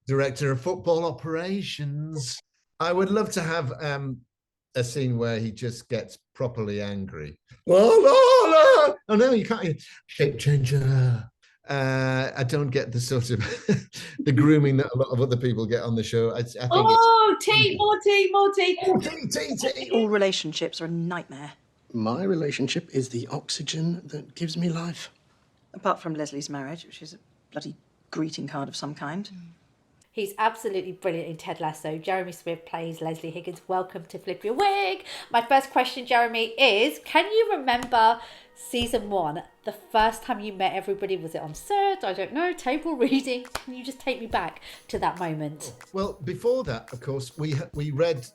director of football operations. I would love to have a scene where he just gets properly angry. Oh no, you can't. Shape changer. I don't get the sort of the grooming that a lot of other people get on the show. I think it's Oh, tea, more tea, more tea. oh, tea. All relationships are a nightmare. My relationship is the oxygen that gives me life. Apart from Leslie's marriage, which is a bloody greeting card of some kind. He's absolutely brilliant in Ted Lasso. Jeremy Smith plays Leslie Higgins. Welcome to Flip Your Wig. My first question, Jeremy, is can you remember season 1, the first time you met everybody? Was it on set? I don't know, table reading? Can you just take me back to that moment? Well, before that, of course, we read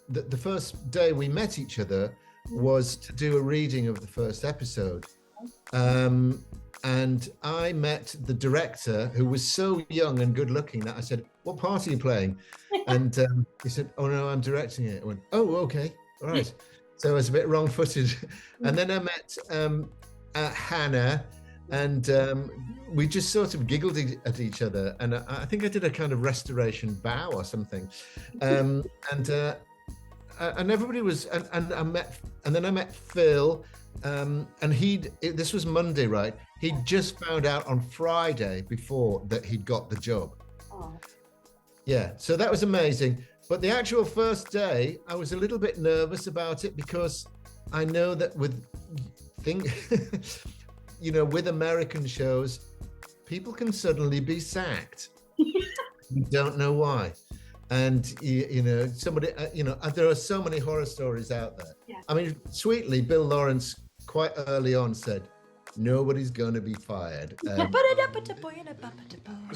the first day we met each other was to do a reading of the first episode. And I met the director, who was so young and good looking that I said, "What part are you playing?" And he said, "Oh no, I'm directing it." I went, "Oh, okay, all right." So I was a bit wrong-footed. And then I met Hannah, and we just sort of giggled at each other. And I think I did a kind of restoration bow or something. And everybody was, and then I met Phil. And this was Monday, right? He'd just found out on Friday before that he'd got the job. Oh. Yeah, so that was amazing. But the actual first day, I was a little bit nervous about it because I know that with American shows, people can suddenly be sacked. You don't know why. And somebody, there are so many horror stories out there. Yeah. I mean, sweetly, Bill Lawrence quite early on said, "Nobody's going to be fired." What's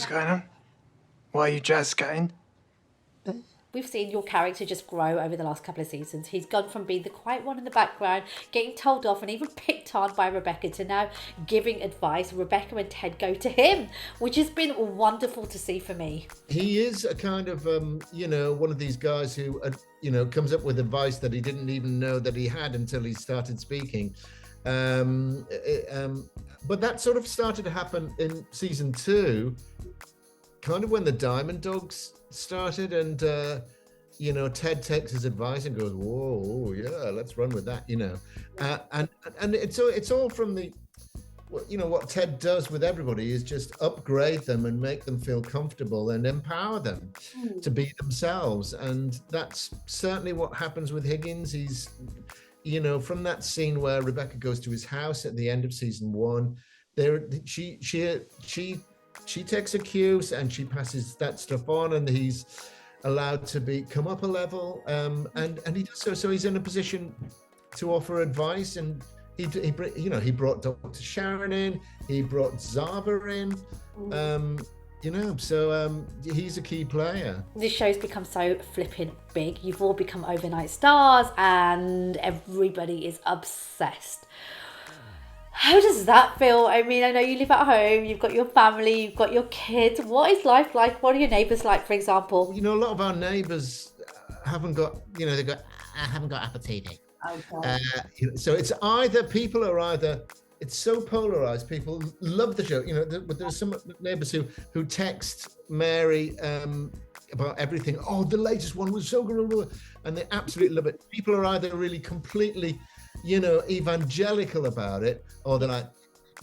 going on? Why are you jazz scatting? We've seen your character just grow over the last couple of seasons. He's gone from being the quiet one in the background, getting told off and even picked on by Rebecca, to now giving advice. Rebecca and Ted go to him, which has been wonderful to see for me. He is a kind of, one of these guys who, comes up with advice that he didn't even know that he had until he started speaking. But that sort of started to happen in season 2, kind of when the Diamond Dogs started, and Ted takes his advice and goes, "Whoa, yeah, let's run with that," and it's all from the, what Ted does with everybody is just upgrade them and make them feel comfortable and empower them to be themselves, and that's certainly what happens with Higgins. He's, from that scene where Rebecca goes to his house at the end of season 1, she takes a cue and she passes that stuff on, and he's allowed to come up a level, and he does so he's in a position to offer advice, and he brought Dr. Sharon in, he brought Zava in, so he's a key player. This show's become so flipping big. You've all become overnight stars and everybody is obsessed. How does that feel? I mean, I know you live at home, you've got your family, you've got your kids. What is life like? What are your neighbours like, for example? A lot of our neighbours haven't got, they go, "I haven't got Apple TV." Okay. So it's it's so polarised. People love the show. There's some neighbours who text Mary about everything. "Oh, the latest one was so good," and they absolutely love it. People are either really completely evangelical about it, or they're like,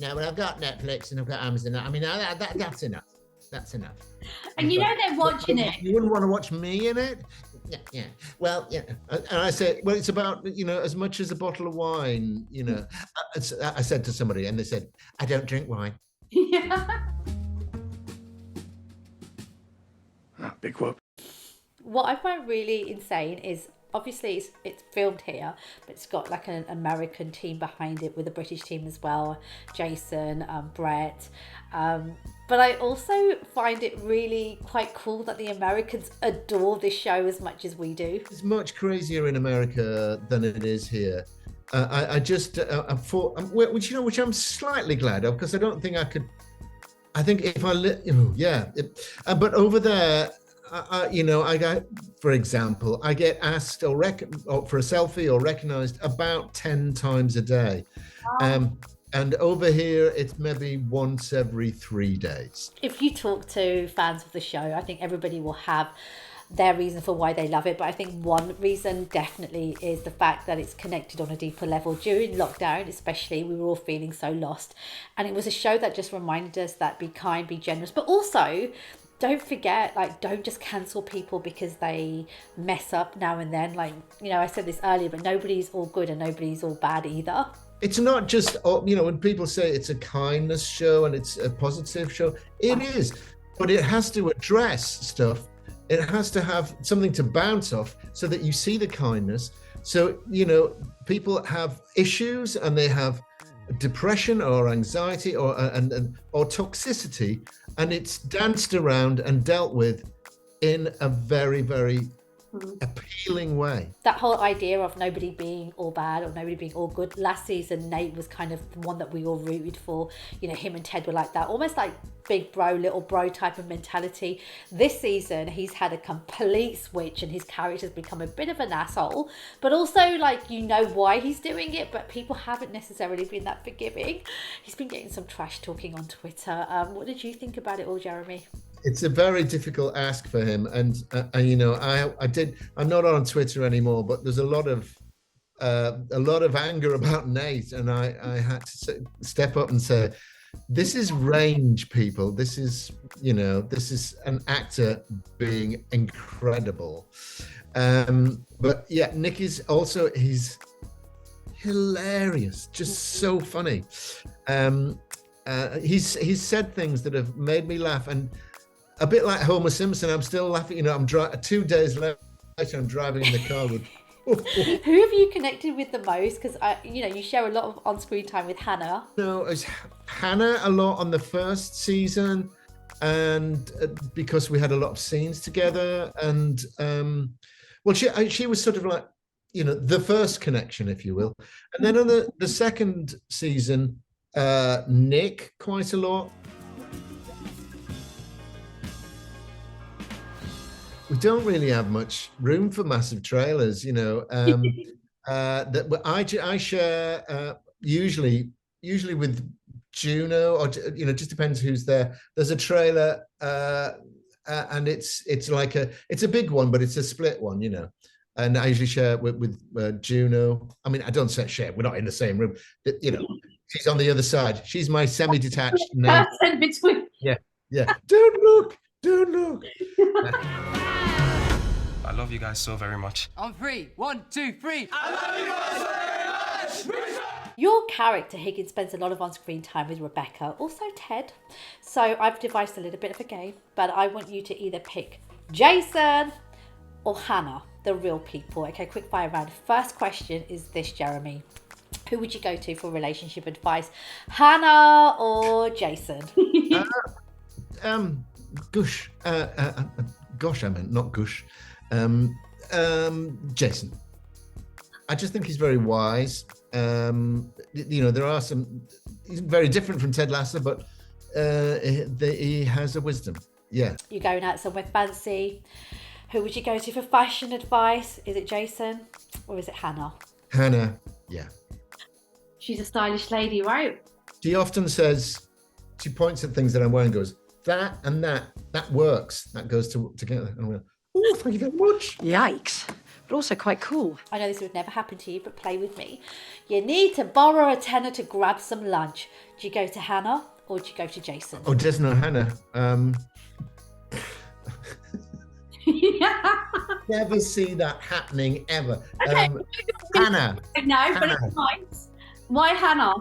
"No, but I've got Netflix and I've got Amazon. I mean, that's enough. That's enough." And they're watching it. You wouldn't want to watch me in it? Yeah. Well, yeah. And I said, well, it's about, as much as a bottle of wine, I said to somebody, and they said, "I don't drink wine." Yeah. Big whoop. What I find really insane is, obviously it's filmed here, but it's got like an American team behind it with a British team as well, Jason, Brett, but I also find it really quite cool that the Americans adore this show as much as we do. It's much crazier in America than it is here. I just thought, which I'm slightly glad of, because I don't think I could. I think if I but over there, I got, for example, I get asked or for a selfie or recognized about 10 times a day. And over here, it's maybe once every 3 days. If you talk to fans of the show, I think everybody will have their reason for why they love it. But I think one reason definitely is the fact that it's connected on a deeper level. During lockdown, especially, we were all feeling so lost. And it was a show that just reminded us that be kind, be generous, but also don't forget, like, don't just cancel people because they mess up now and then. Like, you know, I said this earlier, but nobody's all good and nobody's all bad either. It's not just, you know, when people say it's a kindness show and it's a positive show, it is, but it has to address stuff. It has to have something to bounce off so that you see the kindness. So, you know, people have issues and they have depression or anxiety or toxicity, and it's danced around and dealt with in a very, very appealing way. That whole idea of nobody being all bad or nobody being all good. Last season, Nate was kind of the one that we all rooted for. You know, him and Ted were like that, almost like big bro, little bro type of mentality. This season, he's had a complete switch and his character's become a bit of an asshole, but also, like, you know why he's doing it, but people haven't necessarily been that forgiving. He's been getting some trash talking on Twitter. What did you think about it all, Jeremy? It's a very difficult ask for him, and you know, I'm not on Twitter anymore, but there's a lot of anger about Nate, and I had to step up and say, this is range, people. This is, you know, this is an actor being incredible. But yeah, Nick is also, he's hilarious, just so funny. He's said things that have made me laugh, and a bit like Homer Simpson, I'm still laughing. You know, I'm 2 days later, I'm driving in the car with. Who have you connected with the most? Because you know, you share a lot of on-screen time with Hannah. No, it's Hannah a lot on the first season, and because we had a lot of scenes together, and well, she was sort of like, you know, the first connection, if you will, and then on the second season, Nick quite a lot. We don't really have much room for massive trailers, you know. That I share usually with Juno, or, you know, just depends who's there. There's a trailer, and it's like it's a big one, but it's a split one, you know. And I usually share with Juno. I mean, I don't share. We're not in the same room. You know, she's on the other side. She's my semi-detached name. Person between. Yeah. Don't look. I love you guys so very much. On 3, 1, 2, 3. I love you guys so very much. Your character, Higgins, spends a lot of on-screen time with Rebecca, also Ted. So I've devised a little bit of a game, but I want you to either pick Jason or Hannah, the real people. Okay, quick fire round. First question is this, Jeremy. Who would you go to for relationship advice? Hannah or Jason? Gosh, I meant not gush. Jason. I just think he's very wise. You know, there are he's very different from Ted Lasso, but he has a wisdom. Yeah. You're going out somewhere fancy. Who would you go to for fashion advice? Is it Jason or is it Hannah? Hannah, yeah. She's a stylish lady, right? She often says, she points at things that I'm wearing and goes, that and that works. That goes together. And I'm like, oh, thank you very much. Yikes. But also quite cool. I know this would never happen to you, but play with me. You need to borrow a tenner to grab some lunch. Do you go to Hannah or do you go to Jason? Oh, Jason or Hannah. Never see that happening ever. Okay. Hannah. No, but it's fine. Why Hannah?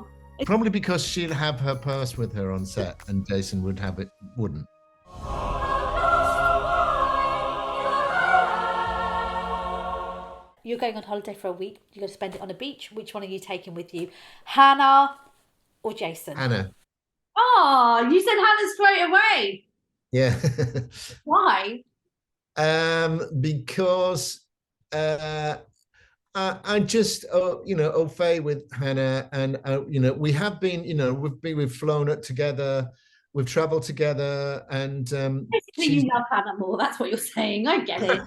Probably because she'd have her purse with her on set and Jason wouldn't. You're going on holiday for a week. You're going to spend it on a beach. Which one are you taking with you? Hannah or Jason? Hannah. Oh, you said Hannah straight away. Yeah. Why? Because I just, you know, au fait with Hannah, and you know, we have been, you know, we've flown it together, we've traveled together, and basically you love Hannah more. That's what you're saying. I get it.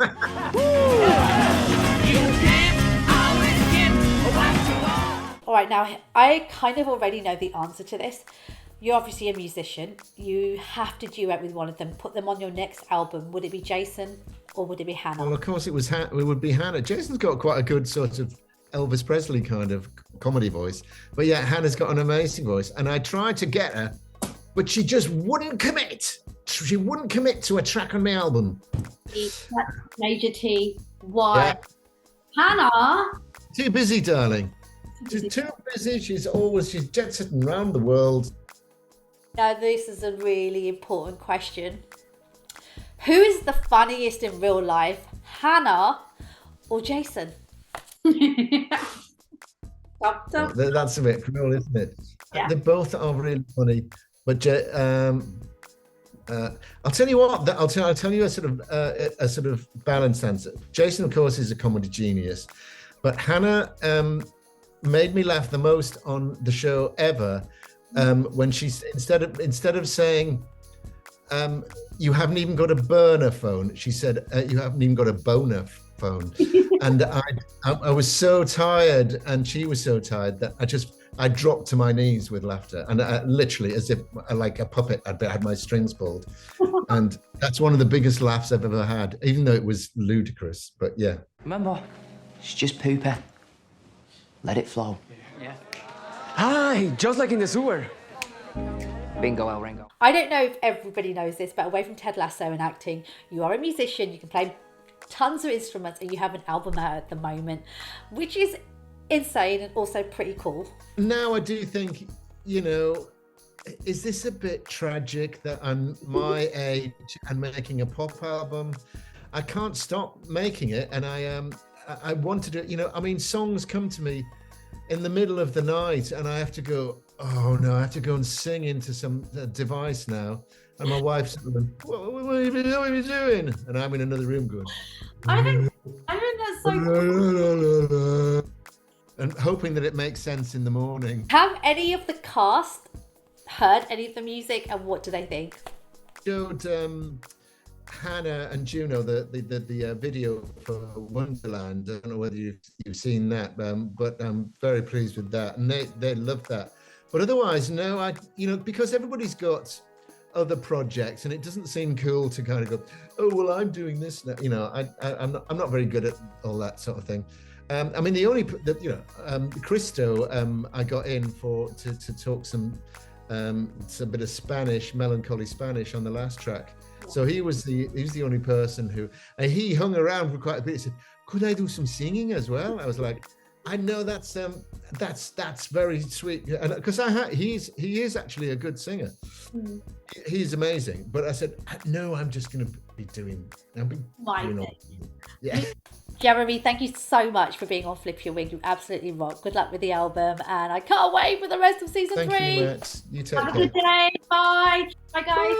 All right, now I kind of already know the answer to this. You're obviously a musician. You have to duet with one of them. Put them on your next album. Would it be Jason or would it be Hannah? Well, of course, it would be Hannah. Jason's got quite a good sort of Elvis Presley kind of comedy voice, but yeah, Hannah's got an amazing voice. And I tried to get her, but she just wouldn't commit. She wouldn't commit to a track on my album. That's Major T. Why? Yeah. Hannah. Too busy, darling. She's too busy. She's jet setting around the world. Now, this is a really important question. Who is the funniest in real life, Hannah or Jason? That's a bit cruel, isn't it? Yeah. They both are really funny, but I'll tell you what. I'll tell you a sort of balanced answer. Jason, of course, is a comedy genius, but Hannah made me laugh the most on the show ever. When she's instead of saying you haven't even got a burner phone, she said you haven't even got a boner phone. And I was so tired and she was so tired that I dropped to my knees with laughter, and literally as if like a puppet I'd had my strings pulled. And that's one of the biggest laughs I've ever had, even though it was ludicrous. But yeah, Remember, it's just poopy. Let it flow. Hi, just like in the sewer. Bingo, El Ringo. I don't know if everybody knows this, but away from Ted Lasso and acting, you are a musician, you can play tons of instruments, and you have an album out at the moment, which is insane and also pretty cool. now I do think, is this a bit tragic that I'm my age and making a pop album? I can't stop making it, and I want to do it. I mean, songs come to me in the middle of the night, and I have to go, oh no, I have to go and sing into some device now. And my wife's going, what are you doing? And I'm in another room going, I think that's so cool. and hoping that it makes sense in the morning. Have any of the cast heard any of the music, and what do they think? Showed Hannah and Juno the video for Wonderland. I don't know whether you've seen that, but I'm very pleased with that, and they love that. But otherwise, no, because everybody's got other projects, and it doesn't seem cool to kind of go, oh well, I'm doing this now. I'm not very good at all that sort of thing. I mean, Christo, I got in to talk some bit of Spanish, melancholy Spanish on the last track. So he was the only person who, and he hung around for quite a bit. He said, could I do some singing as well? I was like, I know that's very sweet, and because he is actually a good singer. He's amazing. But I said, no, I'm just going to be doing. Yeah. Jeremy, thank you so much for being on Flip Your Wig. You absolutely rock. Good luck with the album, and I can't wait for the rest of season 3. Thank you, Max. You take care. Have a good day. Bye. Bye, guys.